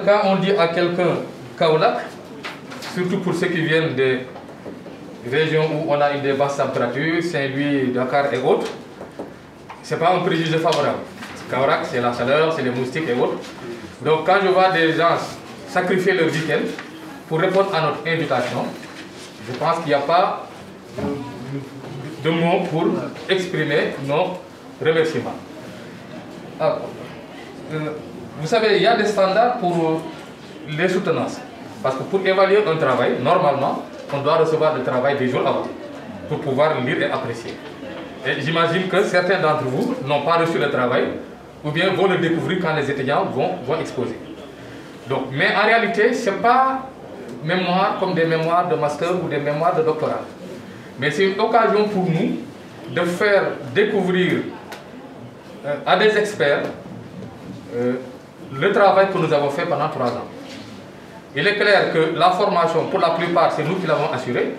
quand on dit à quelqu'un Kaolack, surtout pour ceux qui viennent des régions où on a une des basses températures, Saint-Louis, Dakar et autres, ce n'est pas un préjugé favorable. Kaolack, c'est la chaleur, c'est les moustiques et autres. Donc quand je vois des gens sacrifier leur week-end pour répondre à notre invitation, je pense qu'il n'y a pas de mots pour exprimer nos remerciements. Alors, vous savez, il y a des standards pour les soutenances. Parce que pour évaluer un travail, normalement, on doit recevoir le travail des jours avant pour pouvoir lire et apprécier. Et j'imagine que certains d'entre vous n'ont pas reçu le travail ou bien vont le découvrir quand les étudiants vont exposer. Donc, mais en réalité, ce n'est pas mémoire comme des mémoires de master ou des mémoires de doctorat. Mais c'est une occasion pour nous de faire découvrir à des experts le travail que nous avons fait pendant 3 ans. Il est clair que la formation, pour la plupart, c'est nous qui l'avons assurée.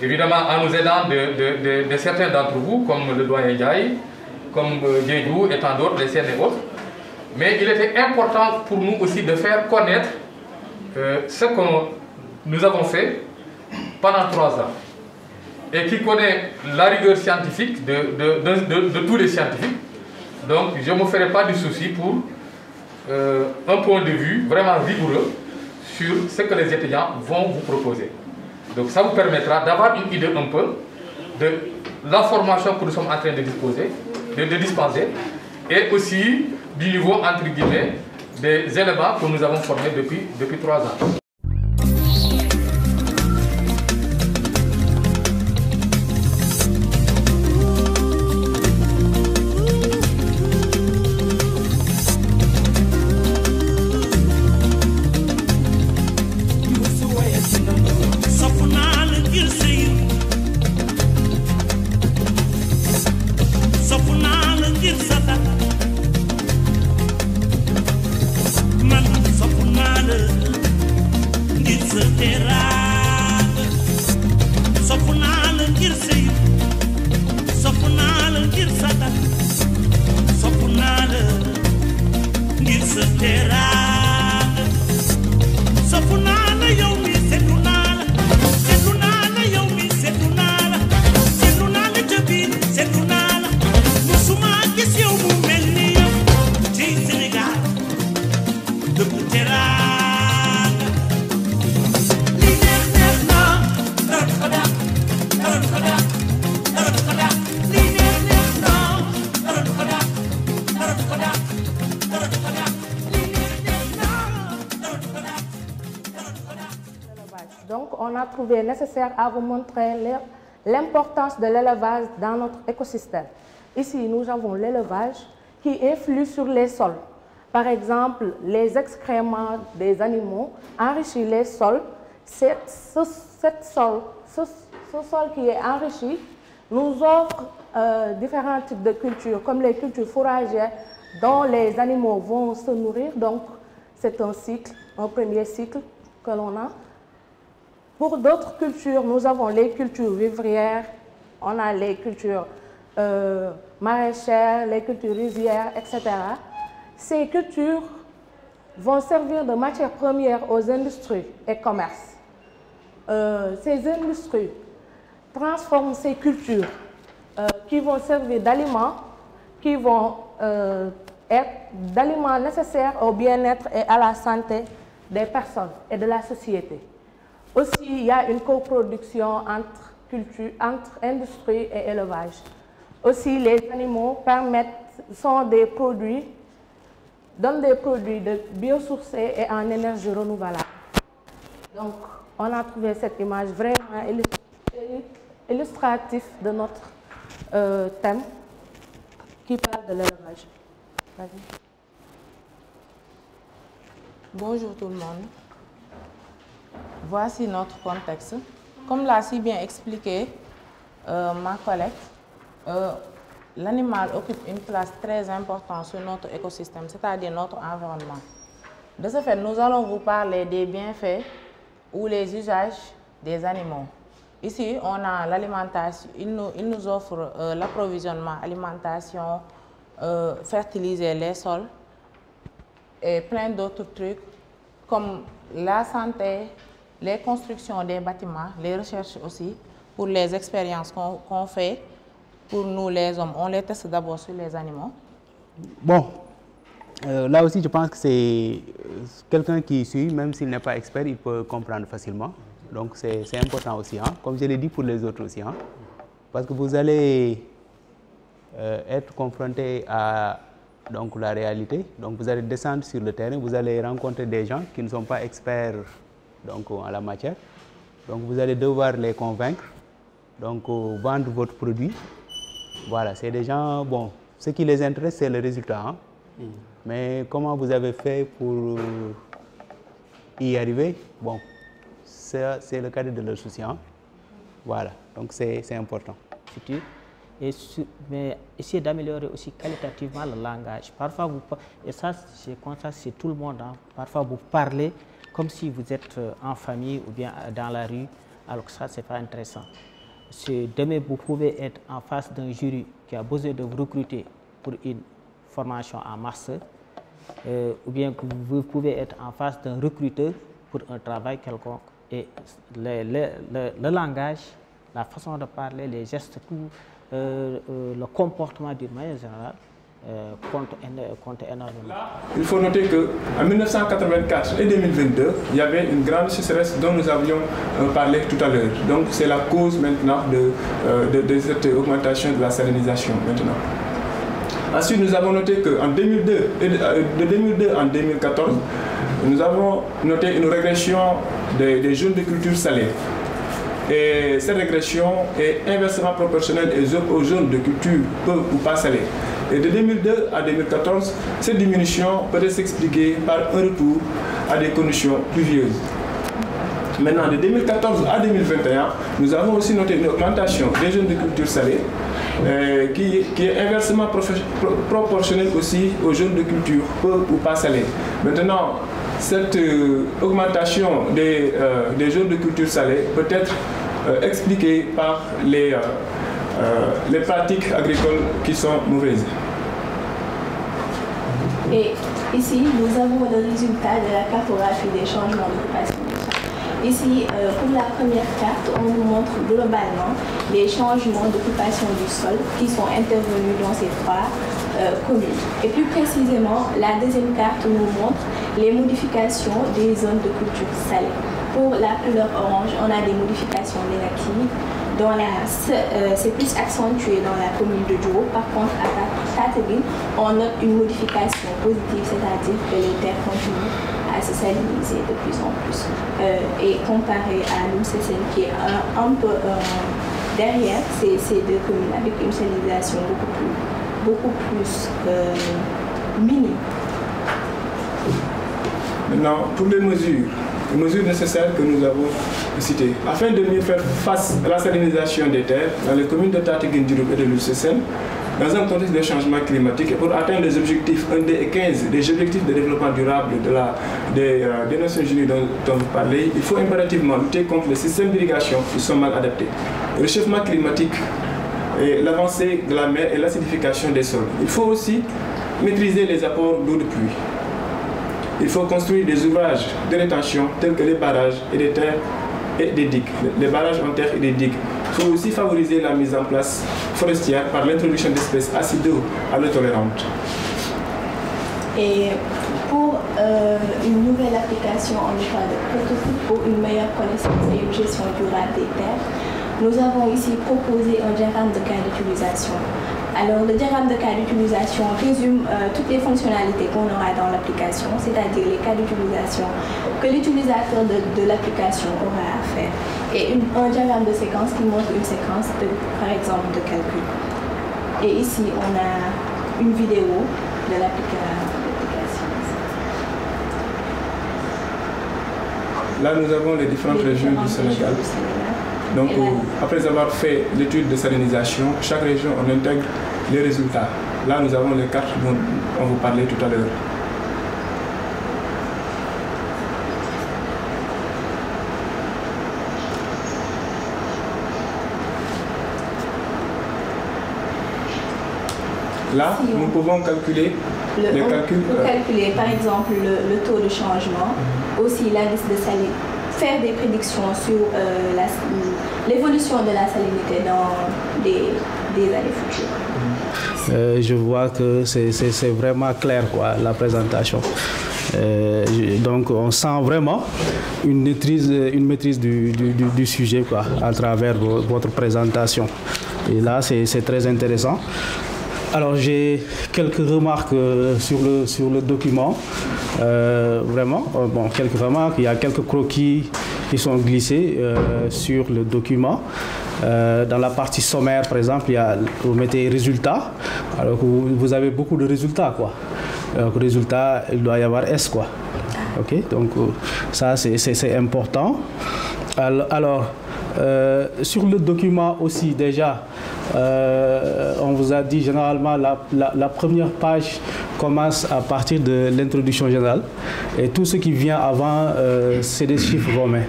Évidemment, en nous aidant de certains d'entre vous, comme le doyen Ndiaye, comme Diego et tant d'autres, les CN et autres. Mais il était important pour nous aussi de faire connaître ce que nous avons fait pendant 3 ans. Et qui connaît la rigueur scientifique de tous les scientifiques. Donc, je ne me ferai pas du souci pour un point de vue vraiment rigoureux sur ce que les étudiants vont vous proposer. Donc ça vous permettra d'avoir une idée un peu de la formation que nous sommes en train de dispenser et aussi du niveau, entre guillemets, des éléments que nous avons formés depuis 3 ans. Nécessaire à vous montrer l'importance de l'élevage dans notre écosystème. Ici, nous avons l'élevage qui influe sur les sols. Par exemple, les excréments des animaux enrichissent les sols. Ce sol qui est enrichi nous offre différents types de cultures, comme les cultures fourragères dont les animaux vont se nourrir. Donc, c'est un cycle, un premier cycle que l'on a. Pour d'autres cultures, nous avons les cultures vivrières, on a les cultures maraîchères, les cultures rizières, etc. Ces cultures vont servir de matière première aux industries et commerces. Ces industries transforment ces cultures qui vont servir d'aliments, qui vont être d'aliments nécessaires au bien-être et à la santé des personnes et de la société. Aussi, il y a une coproduction entre industrie et élevage. Aussi, les animaux donnent des produits de biosourcés et en énergie renouvelable. Donc, on a trouvé cette image vraiment illustrative de notre thème qui parle de l'élevage. Bonjour tout le monde. Voici notre contexte. Comme l'a si bien expliqué ma collègue, l'animal occupe une place très importante sur notre écosystème, c'est-à-dire notre environnement. De ce fait, nous allons vous parler des bienfaits ou les usages des animaux. Ici, on a l'alimentation, il nous offre l'approvisionnement, alimentation, fertiliser les sols et plein d'autres trucs comme la santé, les constructions des bâtiments, les recherches aussi, pour les expériences qu'on fait, pour nous les hommes, on les teste d'abord sur les animaux. Bon, là aussi je pense que c'est quelqu'un qui suit, même s'il n'est pas expert, il peut comprendre facilement. Donc c'est important aussi, hein, comme je l'ai dit pour les autres aussi, hein, parce que vous allez être confronté à donc, la réalité. Donc vous allez descendre sur le terrain, vous allez rencontrer des gens qui ne sont pas experts donc, en la matière. Donc vous allez devoir les convaincre, donc vendre votre produit. Voilà, c'est des gens, bon, ce qui les intéresse, c'est le résultat. Hein. Mais comment vous avez fait pour y arriver? Bon, c'est le cadre de leur souci. Hein. Voilà, donc c'est important. Mais essayer d'améliorer aussi qualitativement le langage. Parfois, et ça, je constate chez tout le monde, hein, parfois vous parlez comme si vous êtes en famille ou bien dans la rue, alors que ça, ce n'est pas intéressant. Demain, vous pouvez être en face d'un jury qui a besoin de vous recruter pour une formation en master, ou bien que vous pouvez être en face d'un recruteur pour un travail quelconque. Et le langage, la façon de parler, les gestes, tout, le comportement d'une manière générale compte énormément. Il faut noter qu'en 1984 et 2022, il y avait une grande sécheresse dont nous avions parlé tout à l'heure. Donc c'est la cause maintenant de cette augmentation de la salinisation maintenant. Ensuite, nous avons noté qu'en 2002, de 2002 en 2014, nous avons noté une régression des zones de culture salée. Et cette régression est inversement proportionnelle aux zones de culture peu ou pas salées. Et de 2002 à 2014, cette diminution peut s'expliquer par un retour à des conditions pluvieuses. Maintenant, de 2014 à 2021, nous avons aussi noté une augmentation des zones de culture salée qui est inversement proportionnelle aussi aux zones de culture peu ou pas salées. Maintenant, cette augmentation des zones de culture salée peut être expliquée par les pratiques agricoles qui sont mauvaises. Et ici, nous avons le résultat de la cartographie des changements d'occupation du sol. Ici, pour la première carte, on nous montre globalement les changements d'occupation du sol qui sont intervenus dans ces trois communes. Et plus précisément, la deuxième carte nous montre les modifications des zones de culture salée. Pour la couleur orange, on a des modifications négatives. C'est plus accentué dans la commune de Djouro. Par contre, à Tataguine, on note une modification positive, c'est-à-dire que les terres continuent à se saliniser de plus en plus. Et comparé à Loum-Sessène, qui est un peu derrière ces deux communes, avec une salinisation beaucoup plus minime. Maintenant, pour les mesures nécessaires que nous avons citées, afin de mieux faire face à la salinisation des terres dans les communes de Tataguine, Diouroup et de Loum-Sessène, dans un contexte de changement climatique et pour atteindre les objectifs 1D et 15 des objectifs de développement durable des Nations Unies dont vous parlez, il faut impérativement lutter contre les systèmes d'irrigation qui sont mal adaptés. Le réchauffement climatique, l'avancée de la mer et l'acidification des sols. Il faut aussi maîtriser les apports d'eau de pluie. Il faut construire des ouvrages de rétention tels que les barrages et des terres et des digues, les barrages en terre et des digues. Il faut aussi favoriser la mise en place forestière par l'introduction d'espèces acido-allotolérantes. Et pour une nouvelle application en état de prototype pour une meilleure connaissance et une gestion durable des terres, nous avons ici proposé un diagramme de cas d'utilisation. Alors, le diagramme de cas d'utilisation résume toutes les fonctionnalités qu'on aura dans l'application, c'est-à-dire les cas d'utilisation que l'utilisateur de l'application aura à faire. Et un diagramme de séquence qui montre une séquence, par exemple, de calcul. Et ici, on a une vidéo de l'application. Là, nous avons les différentes régions du Sénégal. Donc, après avoir fait l'étude de salinisation, chaque région, on intègre les résultats. Là, nous avons les cartes dont on vous parlait tout à l'heure. Là, nous pouvons calculer les calculs. On peut calculer, par exemple, le taux de changement aussi l'indice de salinité, faire des prédictions sur l'évolution de la salinité dans des années futures. Je vois que c'est vraiment clair quoi, la présentation. Donc on sent vraiment une maîtrise du sujet quoi, à travers votre présentation. Et là, c'est très intéressant. Alors j'ai quelques remarques sur le document. Vraiment, bon, quelques remarques. Il y a quelques croquis qui sont glissés sur le document. Dans la partie sommaire, par exemple, vous mettez résultats. Alors que vous avez beaucoup de résultats, quoi. Alors que résultat, il doit y avoir S, quoi. Ok, donc ça c'est important. Alors sur le document aussi déjà, on vous a dit généralement la première page commence à partir de l'introduction générale et tout ce qui vient avant c'est des chiffres romains.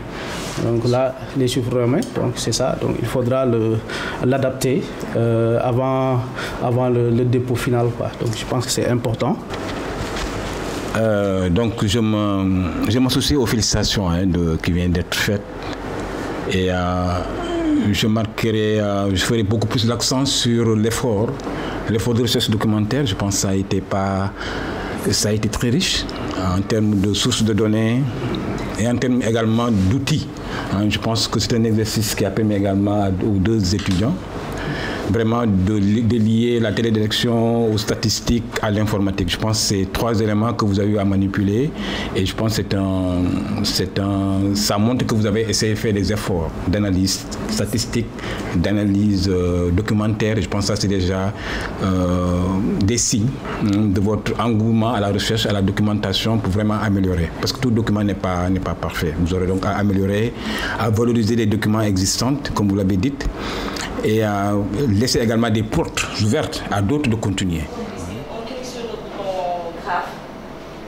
Donc là, les chiffres romains, donc c'est ça. Donc il faudra l'adapter avant le dépôt final, quoi. Donc je pense que c'est important. Donc je m'associe aux félicitations qui viennent d'être faites et je ferai beaucoup plus l'accent sur l'effort de recherche documentaire. Je pense que ça a été très riche en termes de sources de données et en termes également d'outils. Je pense que c'est un exercice qui a permis également aux deux étudiants vraiment de lier la télédirection aux statistiques, à l'informatique. Je pense que c'est trois éléments que vous avez eu à manipuler et je pense que ça montre que vous avez essayé de faire des efforts d'analyse statistique, d'analyse documentaire et je pense que ça c'est déjà des signes de votre engouement à la recherche, à la documentation pour vraiment améliorer. Parce que tout document n'est pas parfait. Vous aurez donc à améliorer, à valoriser les documents existants, comme vous l'avez dit, et à laisser également des portes ouvertes à d'autres de continuer. On clique sur le bouton graphe.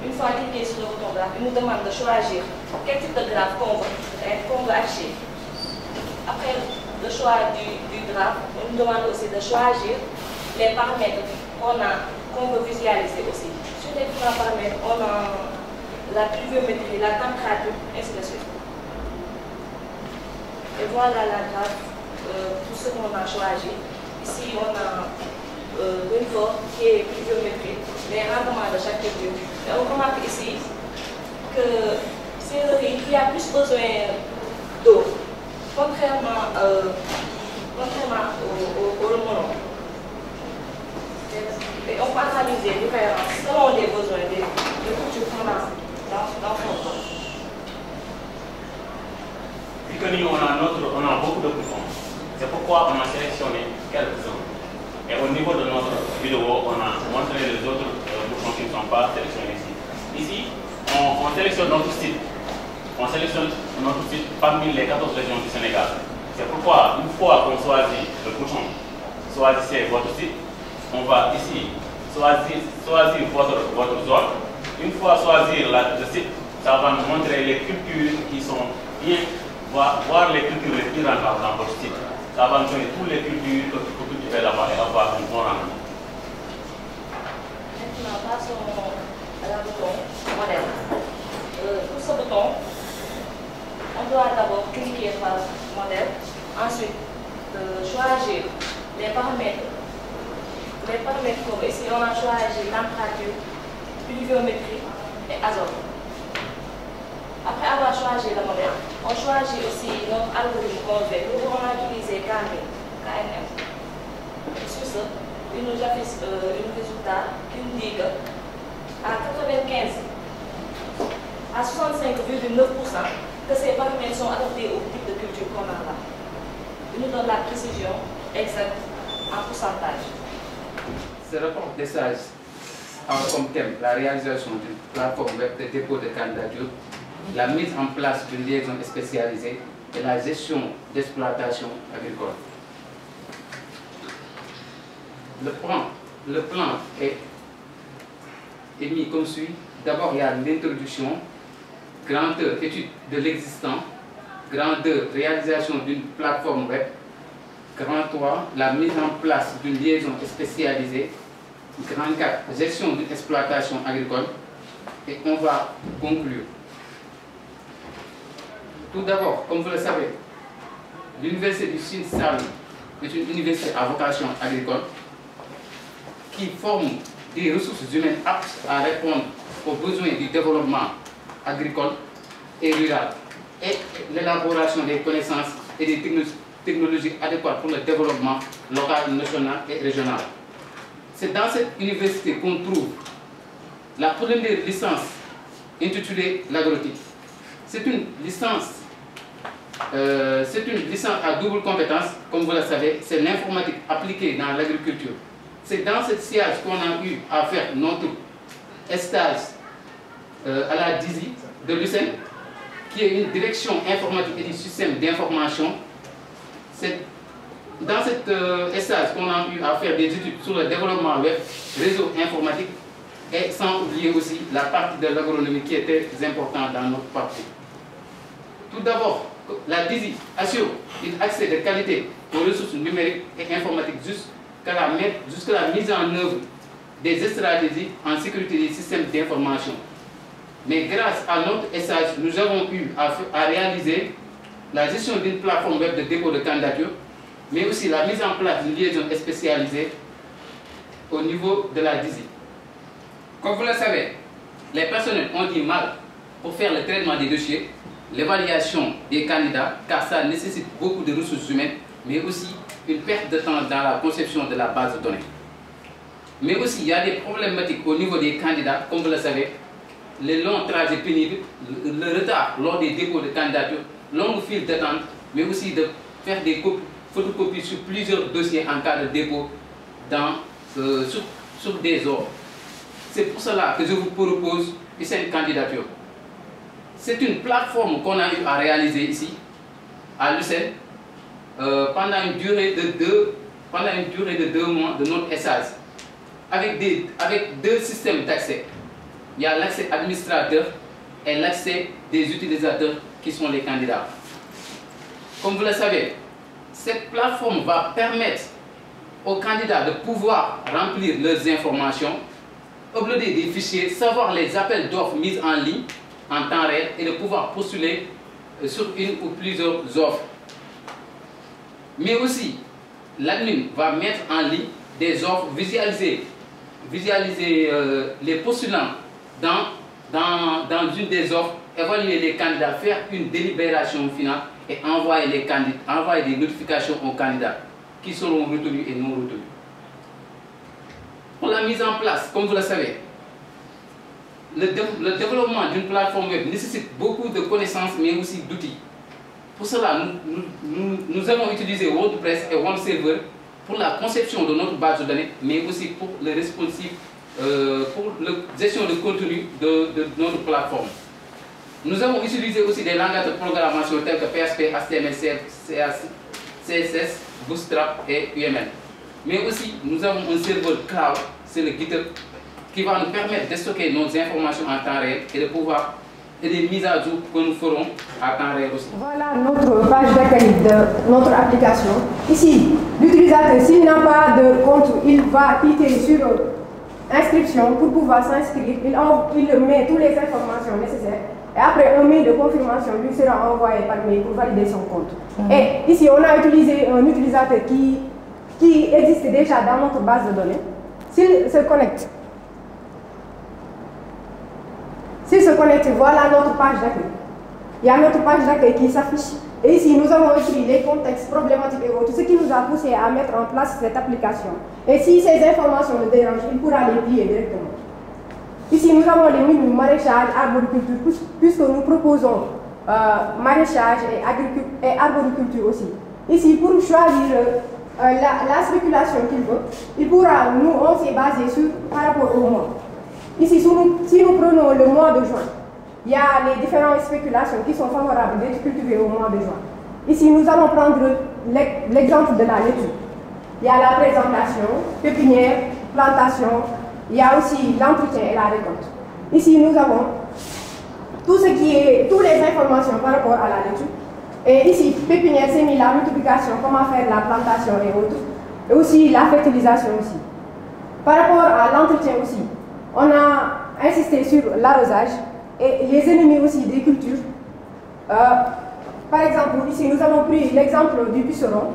Une fois cliqué sur le bouton graphe, il nous demande de choisir quel type de graphe qu'on veut afficher. Après le choix du graphe, on nous demande aussi de choisir les paramètres qu'on veut visualiser aussi. Sur les différents paramètres, on a la pluviométrie, la température, ainsi de suite. Et voilà la graphe. Tout ce qu'on a choisi. Ici, on a une forme qui est pluviométrique, les rendements de chaque culture. Et on remarque ici que c'est le riz qui a plus besoin d'eau, contrairement au melon. Et on peut analyser les différences selon les besoins des cultures qu'on a dans son corps. On a beaucoup de boutons. C'est pourquoi on a sélectionné quelques-uns. Et au niveau de notre vidéo, on a montré les autres boutons qui ne sont pas sélectionnés ici. Ici, on sélectionne notre site. On sélectionne notre site parmi les 14 régions du Sénégal. C'est pourquoi, une fois qu'on choisit le bouton « Choisissez votre site », on va ici choisir votre zone. Une fois choisir le site, ça va nous montrer les cultures qui sont bien, voir les cultures les plus rentables dans votre site. Ça va nous donner toutes les cultures que vous cultivez là-bas et avoir un bon rendement. Maintenant, passons à la bouton modèle. Pour ce bouton, on doit d'abord cliquer sur modèle, ensuite choisir les paramètres. Les paramètres comme ici, on a choisi température, pluviométrie et azote. Après avoir choisi le modèle, on choisit aussi notre algorithme qu'on veut. Nous on a utilisé KNM. Sur ce, il nous affiche un résultat qui nous dit que à 95, à 65,9%, que ces paramètres sont adaptés au type de culture qu'on a là. Il nous donne la précision exacte en pourcentage. Ce rapport de stage a comme thème la réalisation d'une plateforme web de dépôt de candidature, la mise en place d'une liaison spécialisée et la gestion d'exploitation agricole. Le plan est mis comme suit. D'abord, il y a l'introduction, grand 1, étude de l'existant, grand 2, réalisation d'une plateforme web, grand 3, la mise en place d'une liaison spécialisée, grand 4, gestion d'une exploitation agricole, et on va conclure. Tout d'abord, comme vous le savez, l'université du Sine-Saloum est une université à vocation agricole qui forme des ressources humaines aptes à répondre aux besoins du développement agricole et rural et l'élaboration des connaissances et des technologies adéquates pour le développement local, national et régional. C'est dans cette université qu'on trouve la première licence intitulée l'agrotique. C'est une licence à double compétence, comme vous le savez, c'est l'informatique appliquée dans l'agriculture. C'est dans cette siège qu'on a eu à faire notre stage à la DISI de l'UCEN, qui est une direction informatique et du système d'information. C'est dans cette stage qu'on a eu à faire des études sur le développement web, réseau informatique, et sans oublier aussi la partie de l'agronomie qui est très importante dans notre parcours. Tout d'abord, la DISI assure un accès de qualité aux ressources numériques et informatiques jusqu'à la mise en œuvre des stratégies en sécurité des systèmes d'information. Mais grâce à notre stage, nous avons eu à réaliser la gestion d'une plateforme web de dépôt de candidature, mais aussi la mise en place d'une liaison spécialisée au niveau de la DISI. Comme vous le savez, les personnels ont du mal pour faire le traitement des dossiers, l'évaluation des candidats, car ça nécessite beaucoup de ressources humaines, mais aussi une perte de temps dans la conception de la base de données. Mais aussi, il y a des problématiques au niveau des candidats, comme vous le savez, les longs trajets pénibles, le retard lors des dépôts de candidature, longues files d'attente, mais aussi de faire des photocopies sur plusieurs dossiers en cas de dépôt sur des ordres. C'est pour cela que je vous propose cette candidature. C'est une plateforme qu'on a eu à réaliser ici, à l'UCEN, pendant une durée de 2 mois de notre stage, avec 2 systèmes d'accès. Il y a l'accès administrateur et l'accès des utilisateurs qui sont les candidats. Comme vous le savez, cette plateforme va permettre aux candidats de pouvoir remplir leurs informations, uploader des fichiers, savoir les appels d'offres mis en ligne en temps réel et de pouvoir postuler sur une ou plusieurs offres. Mais aussi, l'admin va mettre en ligne des offres, visualiser les postulants dans une des offres, évaluer les candidats, faire une délibération finale et envoyer des notifications aux candidats qui seront retenus et non retenus. Pour la mise en place, comme vous le savez, le développement d'une plateforme web nécessite beaucoup de connaissances mais aussi d'outils. Pour cela, nous avons utilisé WordPress et OneServer pour la conception de notre base de données, mais aussi pour le responsive, pour la gestion de contenu de notre plateforme. Nous avons utilisé aussi des langages de programmation tels que PHP, HTML, CSS, Bootstrap et UML. Mais aussi, nous avons un serveur cloud, c'est le GitHub, qui va nous permettre de stocker nos informations en temps réel et de pouvoir et des mises à jour que nous ferons à temps réel aussi. Voilà notre page d'accueil de notre application. Ici, l'utilisateur, s'il n'a pas de compte, il va cliquer sur inscription pour pouvoir s'inscrire. Il met toutes les informations nécessaires. Et après, un mail de confirmation lui sera envoyé par mail pour valider son compte. Et ici, on a utilisé un utilisateur qui existe déjà dans notre base de données. S'il se connecte, voilà notre page d'accueil. Il y a notre page d'accueil qui s'affiche. Et ici, nous avons écrit les contextes problématiques et autres, ce qui nous a poussé à mettre en place cette application. Et si ces informations le dérangent, il pourra les plier directement. Ici, nous avons les menus maraîchage, arboriculture, puisque nous proposons maraîchage et arboriculture aussi. Ici, pour choisir la spéculation qu'il veut, il pourra, nous, on s'est basé par rapport au mois. Ici, si nous prenons le mois de juin, il y a les différentes spéculations qui sont favorables d'être cultivées au mois de juin. Ici, nous allons prendre l'exemple de la laitue. Il y a la présentation, pépinière, plantation, il y a aussi l'entretien et la récolte. Ici, nous avons toutes les informations par rapport à la laitue. Et ici, pépinière, c'est mis la multiplication, comment faire la plantation et autres. Et aussi la fertilisation aussi. Par rapport à l'entretien aussi, on a insisté sur l'arrosage et les ennemis aussi des cultures. Par exemple, ici, nous avons pris l'exemple du puceron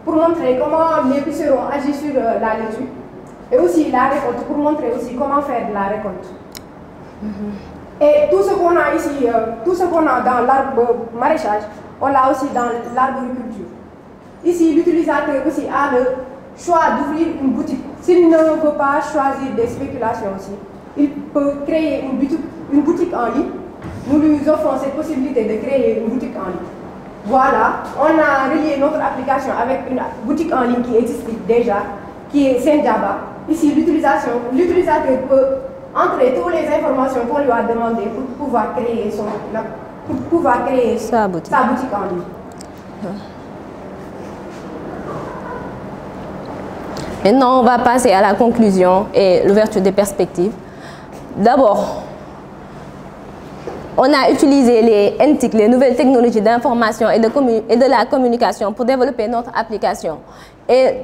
pour montrer comment les pucerons agissent sur la laitue. Et aussi la récolte, pour montrer aussi comment faire de la récolte. Et tout ce qu'on a ici, tout ce qu'on a dans l'arbre maraîchage, on l'a aussi dans l'arboriculture. Ici, l'utilisateur aussi a le choix d'ouvrir une boutique. S'il ne veut pas choisir des spéculations aussi, il peut créer une boutique en ligne. Nous lui offrons cette possibilité de créer une boutique en ligne. Voilà, on a relié notre application avec une boutique en ligne qui existe déjà, qui est Senjaba. Ici, l'utilisateur peut entrer toutes les informations qu'on lui a demandées pour pouvoir créer, sa boutique en ligne. Maintenant, on va passer à la conclusion et l'ouverture des perspectives. D'abord, on a utilisé les NTIC, les nouvelles technologies d'information et de la communication pour développer notre application. Et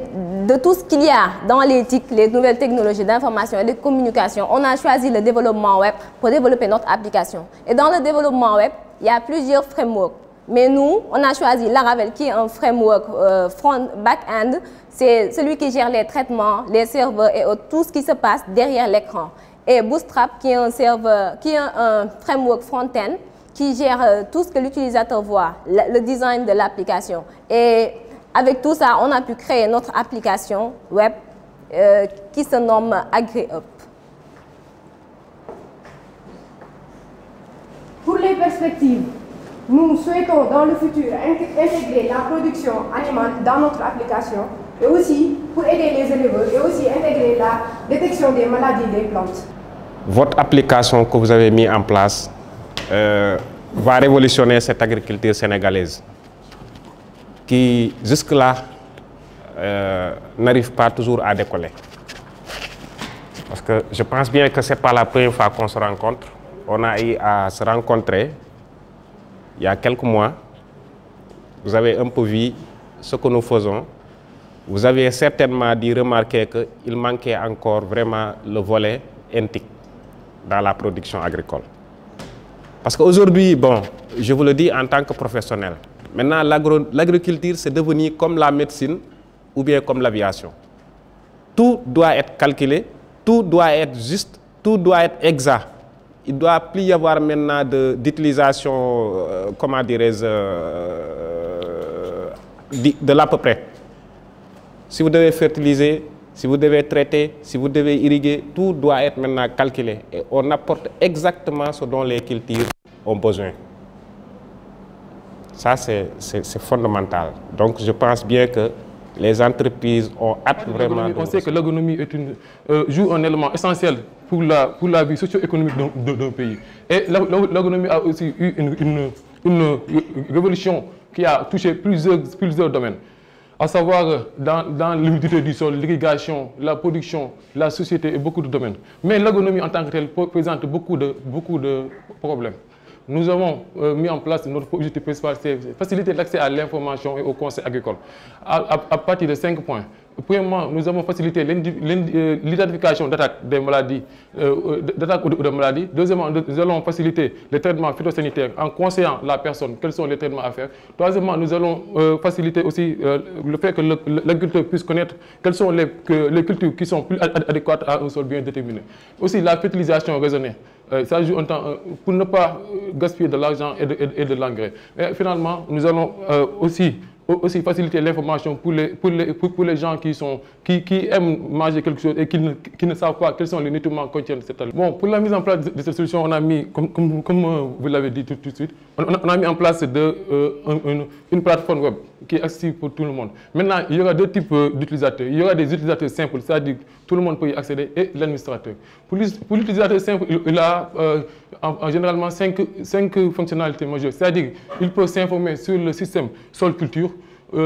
de tout ce qu'il y a dans les TIC, les nouvelles technologies d'information et de communication, on a choisi le développement web pour développer notre application. Et dans le développement web, il y a plusieurs frameworks. Mais nous, on a choisi Laravel qui est un framework front-back-end. C'est celui qui gère les traitements, les serveurs et tout ce qui se passe derrière l'écran. Et Bootstrap qui est un framework front-end qui gère tout ce que l'utilisateur voit, le design de l'application. Et avec tout ça, on a pu créer notre application web qui se nomme AgriUp. Pour les perspectives, nous souhaitons dans le futur intégrer la production animale dans notre application et aussi pour aider les éleveurs et aussi intégrer la détection des maladies des plantes. Votre application que vous avez mise en place va révolutionner cette agriculture sénégalaise qui jusque-là n'arrive pas toujours à décoller. Parce que je pense bien que ce n'est pas la première fois qu'on se rencontre. On a eu à se rencontrer il y a quelques mois. Vous avez un peu vu ce que nous faisons. Vous avez certainement dû remarquer qu'il manquait encore vraiment le volet NTIC dans la production agricole. Parce qu'aujourd'hui, bon, je vous le dis en tant que professionnel, maintenant l'agriculture c'est devenu comme la médecine ou bien comme l'aviation. Tout doit être calculé, tout doit être juste, tout doit être exact. Il ne doit plus y avoir maintenant d'utilisation, comment dirais-je, de l'à peu près. Si vous devez fertiliser, si vous devez traiter, si vous devez irriguer, tout doit être maintenant calculé. Et on apporte exactement ce dont les cultures ont besoin. Ça, c'est fondamental. Donc, je pense bien que les entreprises ont hâte vraiment... On sait que l'agronomie joue un élément essentiel pour la vie socio-économique d'un pays. Et l'agronomie a aussi eu une révolution qui a touché plusieurs domaines. À savoir dans l'humidité du sol, l'irrigation, la production, la société et beaucoup de domaines. Mais l'agronomie en tant que telle présente beaucoup de problèmes. Nous avons mis en place notre objectif principal, c'est faciliter l'accès à l'information et au conseil agricole à partir de 5 points. Premièrement, nous avons facilité l'identification d'attaques des maladies, d'attaques ou de maladies. Deuxièmement, nous allons faciliter les traitements phytosanitaires en conseillant la personne quels sont les traitements à faire. Troisièmement, nous allons faciliter aussi le fait que l'agriculteur puisse connaître quelles sont les cultures qui sont plus adéquates à un sol bien déterminé. Aussi la fertilisation raisonnée. Ça joue un temps pour ne pas gaspiller de l'argent et de l'engrais. Et finalement, nous allons aussi faciliter l'information pour les gens qui aiment manger quelque chose et qui ne savent pas quels sont les nutriments que contiennent cette aliment. Bon, pour la mise en place de cette solution, on a mis, comme vous l'avez dit tout de suite, on a mis en place une plateforme web qui est accessible pour tout le monde. Maintenant, il y aura deux types d'utilisateurs. Il y aura des utilisateurs simples, c'est-à-dire tout le monde peut y accéder, et l'administrateur. Pour l'utilisateur simple, il a généralement 5 fonctionnalités majeures. C'est-à-dire qu'il peut s'informer sur le système sol-culture,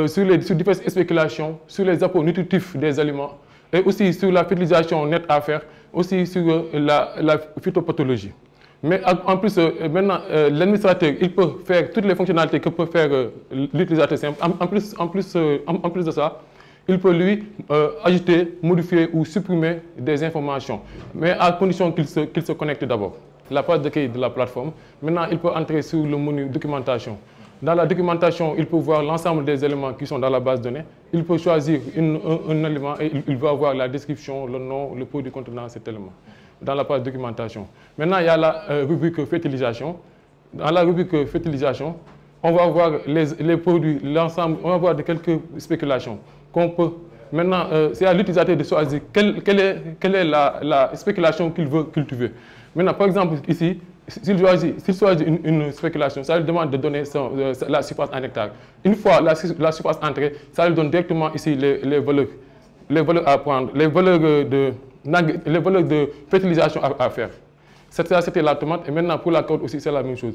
sur diverses spéculations, sur les apports nutritifs des aliments, et aussi sur la fertilisation nette à faire, aussi sur la phytopathologie. Mais en plus, maintenant, l'administrateur, il peut faire toutes les fonctionnalités que peut faire l'utilisateur simple. En plus de ça, il peut lui ajouter, modifier ou supprimer des informations, mais à condition qu'il se connecte d'abord. La page d'accueil de la plateforme. Maintenant, il peut entrer sur le menu documentation. Dans la documentation, il peut voir l'ensemble des éléments qui sont dans la base de données. Il peut choisir un élément et il va avoir la description, le nom, le produit contenant cet élément dans la page documentation. Maintenant, il y a la rubrique fertilisation. Dans la rubrique fertilisation, on va voir les produits, l'ensemble, on va voir quelques spéculations qu'on peut. Maintenant, c'est à l'utilisateur de choisir quelle est la spéculation qu'il veut cultiver. Maintenant, par exemple, ici, s'il choisit une spéculation, ça lui demande de donner la surface en hectares. Une fois la surface entrée, ça lui donne directement ici les valeurs à prendre, les valeurs de fertilisation à faire. Ça, c'était la tomate. Et maintenant, pour la carotte aussi, c'est la même chose.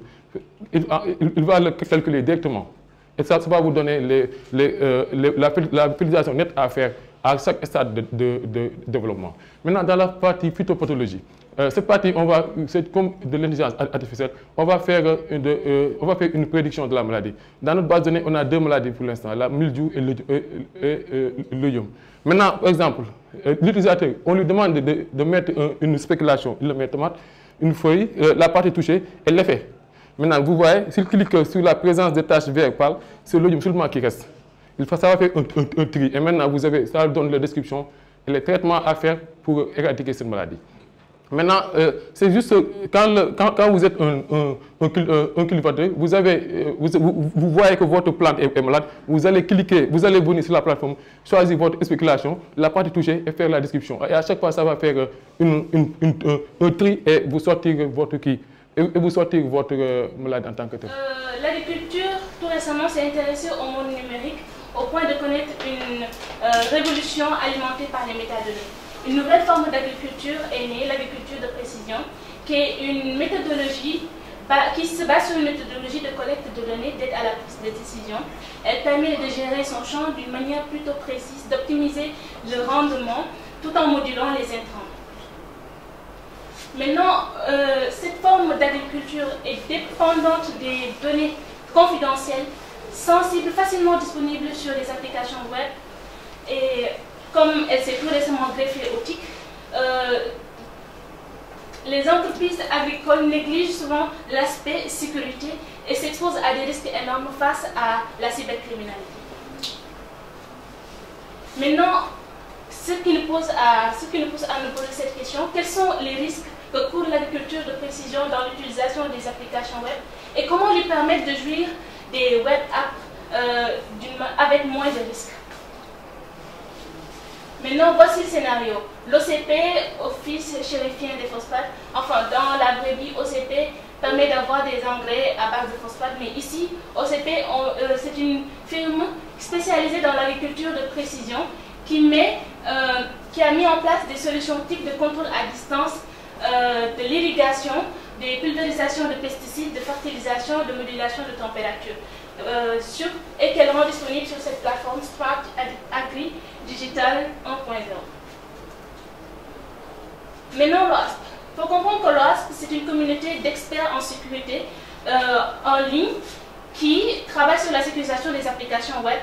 Il va le calculer directement. Et ça va vous donner la fertilisation nette à faire à chaque stade de développement. Maintenant, dans la partie phytopathologie, cette partie, c'est comme de l'intelligence artificielle, on va faire une prédiction de la maladie. Dans notre base de données, on a 2 maladies pour l'instant, la mildiou et l'oïdium. Maintenant, par exemple, l'utilisateur, on lui demande de mettre une spéculation, il le met tomate, une feuille, la partie touchée et l'effet. Maintenant, vous voyez, s'il clique sur la présence des taches vert pâle, c'est l'oïdium seulement qui reste. Ça va faire un tri. Et maintenant, ça donne la description et les traitements à faire pour éradiquer cette maladie. Maintenant, c'est juste quand vous êtes un cultivateur, vous voyez que votre plante est malade, vous allez cliquer, vous allez venir sur la plateforme, choisir votre spéculation, la partie touchée et faire la description. Et à chaque fois, ça va faire un tri et vous sortir votre maladie en tant que tel. L'agriculture, tout récemment, s'est intéressée au monde numérique au point de connaître une révolution alimentée par les métadonnées. Une nouvelle forme d'agriculture est née, l'agriculture de précision, qui est une méthodologie qui se base sur une méthodologie de collecte de données d'aide à la prise de décision. Elle permet de gérer son champ d'une manière plutôt précise, d'optimiser le rendement tout en modulant les intrants. Maintenant, cette forme d'agriculture est dépendante des données confidentielles, sensibles, facilement disponibles sur les applications web. Et comme elle s'est tout récemment greffée au TIC, les entreprises agricoles négligent souvent l'aspect sécurité et s'exposent à des risques énormes face à la cybercriminalité. Maintenant, ce qui nous pousse à nous poser cette question, quels sont les risques que court l'agriculture de précision dans l'utilisation des applications web et comment lui permettre de jouir des web apps avec moins de risques. Maintenant, voici le scénario. L'OCP, Office chérifien des phosphates, enfin dans la vraie vie, OCP permet d'avoir des engrais à base de phosphate, mais ici, OCP, c'est une firme spécialisée dans l'agriculture de précision qui a mis en place des solutions TIC de contrôle à distance de l'irrigation, des pulvérisations de pesticides, de fertilisation, de modulation de température. Et qu'elle rend disponible sur cette plateforme Smart Agri Digital 1.0. Maintenant, l'OASP. Il faut comprendre que l'OASP, c'est une communauté d'experts en sécurité en ligne qui travaille sur la sécurisation des applications web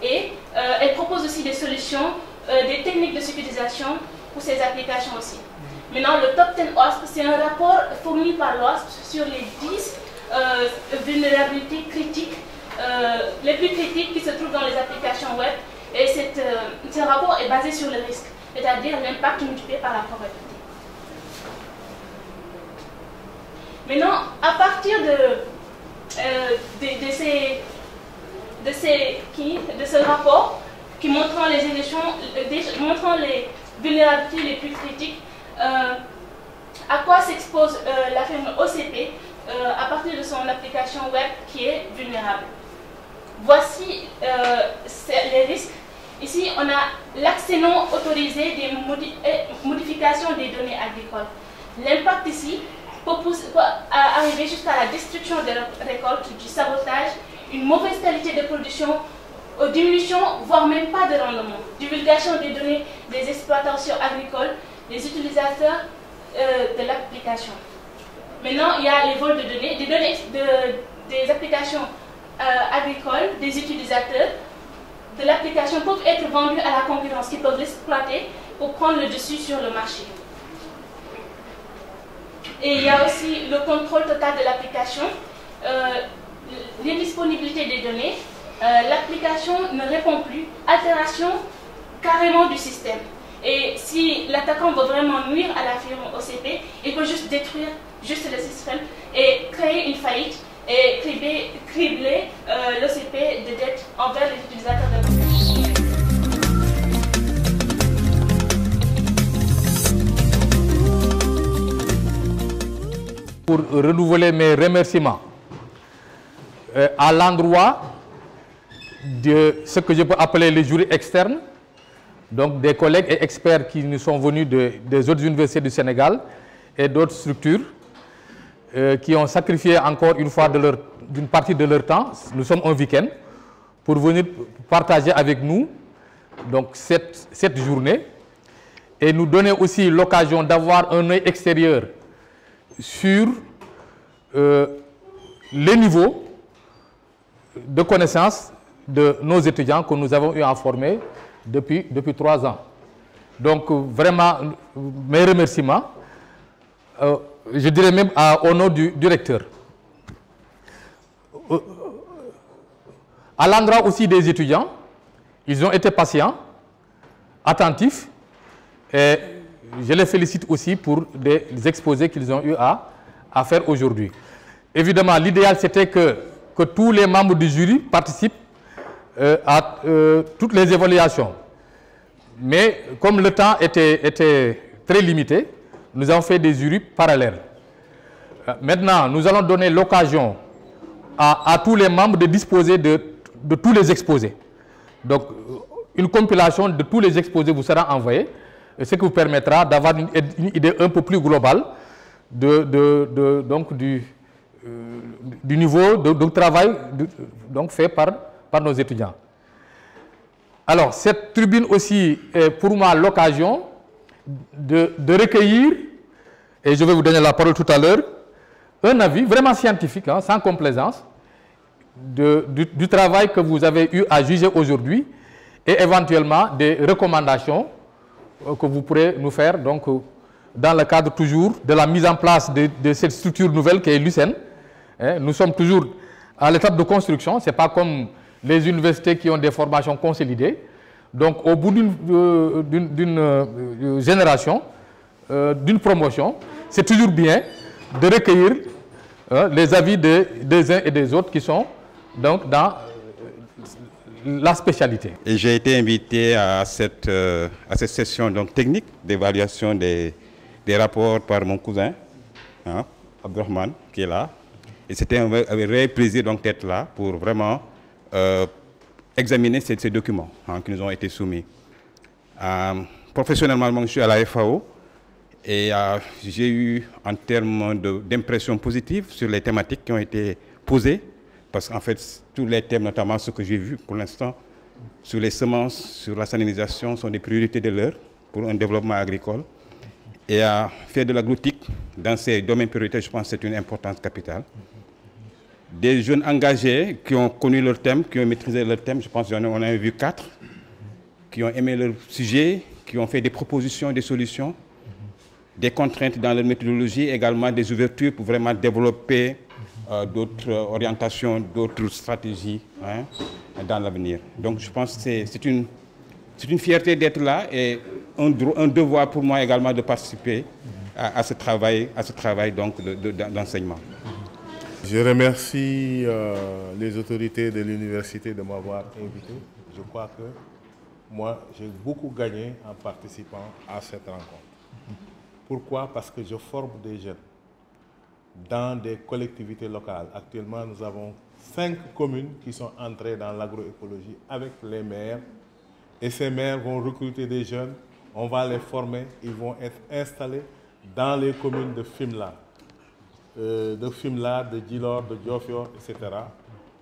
et elle propose aussi des solutions, des techniques de sécurisation pour ces applications aussi. Maintenant, le Top 10 OASP, c'est un rapport fourni par l'OASP sur les 10 vulnérabilités critiques, les plus critiques qui se trouvent dans les applications web. Et ce rapport est basé sur le risque, c'est-à-dire l'impact multiplié par la probabilité. Maintenant, à partir de ce rapport qui montrant les vulnérabilités les plus critiques, à quoi s'expose la firme OCP à partir de son application web qui est vulnérable. Voici les risques. Ici, on a l'accès non autorisé des modifications des données agricoles. L'impact ici peut arriver jusqu'à la destruction des récoltes, du sabotage, une mauvaise qualité de production, diminution, voire même pas de rendement, divulgation des données des exploitations agricoles, des utilisateurs de l'application. Maintenant, il y a les vols de données, des applications agricoles, des utilisateurs de l'application peuvent être vendus à la concurrence, qui peuvent l'exploiter pour prendre le dessus sur le marché. Et il y a aussi le contrôle total de l'application. l'indisponibilité des données, l'application ne répond plus, altération carrément du système. Et si l'attaquant veut vraiment nuire à la firme OCP, il peut juste détruire juste le système et créer une faillite et cribler l'OCP de dettes envers les utilisateurs de l'application. Pour renouveler mes remerciements à l'endroit de ce que je peux appeler les jurys externes, donc des collègues et experts qui nous sont venus des autres universités du Sénégal et d'autres structures qui ont sacrifié encore une fois d'une partie de leur temps. Nous sommes un week-end pour venir partager avec nous donc, cette journée et nous donner aussi l'occasion d'avoir un œil extérieur sur les niveaux de connaissances de nos étudiants que nous avons eu à former depuis 3 ans. Donc vraiment, mes remerciements, je dirais même au nom du recteur. À l'endroit aussi des étudiants, ils ont été patients, attentifs, et je les félicite aussi pour les exposés qu'ils ont eu à faire aujourd'hui. Évidemment, l'idéal c'était que tous les membres du jury participent à toutes les évaluations. Mais comme le temps était très limité, nous avons fait des jurys parallèles. Maintenant, nous allons donner l'occasion à tous les membres de disposer de tous les exposés. Donc, une compilation de tous les exposés vous sera envoyée, ce qui vous permettra d'avoir une idée un peu plus globale donc du niveau de travail donc fait par nos étudiants. Alors, cette tribune aussi est pour moi l'occasion de recueillir, et je vais vous donner la parole tout à l'heure, un avis vraiment scientifique, hein, sans complaisance, du travail que vous avez eu à juger aujourd'hui et éventuellement des recommandations que vous pourrez nous faire donc, dans le cadre toujours de la mise en place de cette structure nouvelle qui est l'UCN. Nous sommes toujours à l'étape de construction, ce n'est pas comme les universités qui ont des formations consolidées. Donc au bout d'une génération, d'une promotion, c'est toujours bien de recueillir les avis des uns et des autres qui sont donc dans la spécialité. Et j'ai été invité à cette session donc, technique d'évaluation des rapports par mon cousin, hein, Abdurrahman, qui est là. Et c'était un vrai plaisir d'être là pour vraiment examiner ces documents hein, qui nous ont été soumis. Professionnellement, je suis à la FAO et j'ai eu en termes d'impressions positives sur les thématiques qui ont été posées. Parce qu'en fait, tous les thèmes, notamment ceux que j'ai vus pour l'instant, sur les semences, sur la salinisation, sont des priorités de l'heure pour un développement agricole. Et faire de l'agrotique dans ces domaines prioritaires, je pense que c'est une importance capitale. Des jeunes engagés qui ont connu leur thème, qui ont maîtrisé leur thème, je pense qu'on en a vu 4, qui ont aimé leur sujet, qui ont fait des propositions, des solutions, des contraintes dans leur méthodologie, également des ouvertures pour vraiment développer d'autres orientations, d'autres stratégies hein, dans l'avenir. Donc je pense que c'est une fierté d'être là et un devoir pour moi également de participer à ce travail d'enseignement. Je remercie les autorités de l'université de m'avoir invité. Je crois que moi, j'ai beaucoup gagné en participant à cette rencontre. Pourquoi? Parce que je forme des jeunes dans des collectivités locales. Actuellement, nous avons 5 communes qui sont entrées dans l'agroécologie avec les maires. Et ces maires vont recruter des jeunes, on va les former, ils vont être installés dans les communes de Fimela, de Djilor, de Diofior, etc.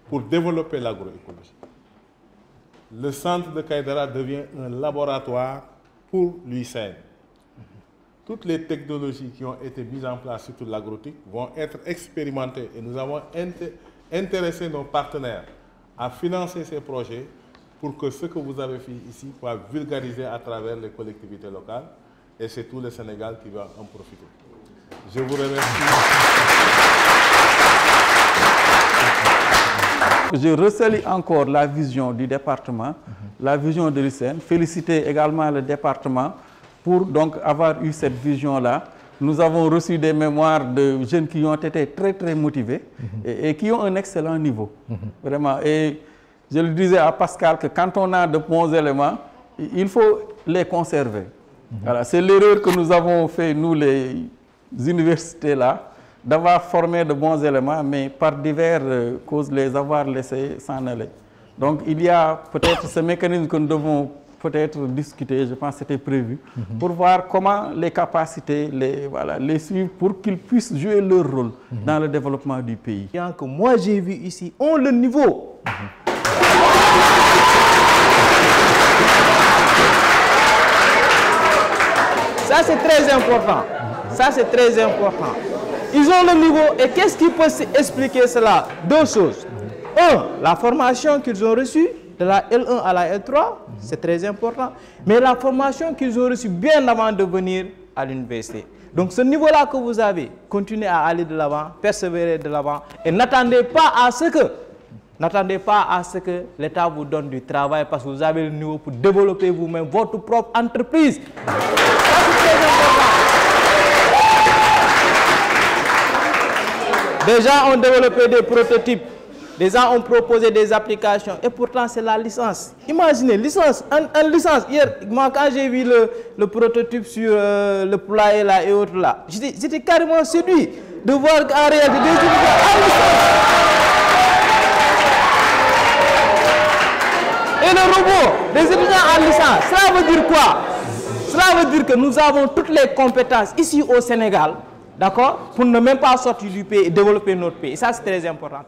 pour développer l'agroécologie. Le centre de Kaïdara devient un laboratoire pour l'UICN. Toutes les technologies qui ont été mises en place, surtout l'agrotique, vont être expérimentées. Et nous avons intéressé nos partenaires à financer ces projets pour que ce que vous avez fait ici soit vulgarisé à travers les collectivités locales. Et c'est tout le Sénégal qui va en profiter. Je vous remercie. Je resalue encore la vision du département, la vision de l'UCN. Féliciter également le département pour donc avoir eu cette vision-là. Nous avons reçu des mémoires de jeunes qui ont été très motivés et qui ont un excellent niveau. Vraiment. Et je le disais à Pascal que quand on a de bons éléments, il faut les conserver. Voilà, c'est l'erreur que nous avons fait, nous, les universités là, d'avoir formé de bons éléments, mais par diverses causes, les avoir laissés s'en aller. Donc, il y a peut-être ce mécanisme que nous devons peut-être discuter, je pense que c'était prévu, pour voir comment les capacités, les suivre pour qu'ils puissent jouer leur rôle dans le développement du pays. Que moi j'ai vu ici, ont le niveau. Ça, c'est très important. Ça, c'est très important. Ils ont le niveau et qu'est-ce qui peut expliquer cela? Deux choses. Un, la formation qu'ils ont reçue de la L1 à la L3, c'est très important. Mais la formation qu'ils ont reçue bien avant de venir à l'université. Donc ce niveau-là que vous avez, continuez à aller de l'avant, persévérer de l'avant et n'attendez pas à ce que l'État vous donne du travail parce que vous avez le niveau pour développer vous-même votre propre entreprise. Ça, c'est très important. Des gens ont développé des prototypes, des gens ont proposé des applications et pourtant c'est la licence. Imaginez, licence, une licence. Hier, moi quand j'ai vu le prototype sur le poulailler là et autres là, j'étais carrément séduit de voir qu'en réalité des étudiants en licence. Et le robot, des étudiants en licence, cela veut dire quoi? Cela veut dire que nous avons toutes les compétences ici au Sénégal, d'accord, pour ne même pas sortir du pays et développer notre pays. Ça, c'est très important.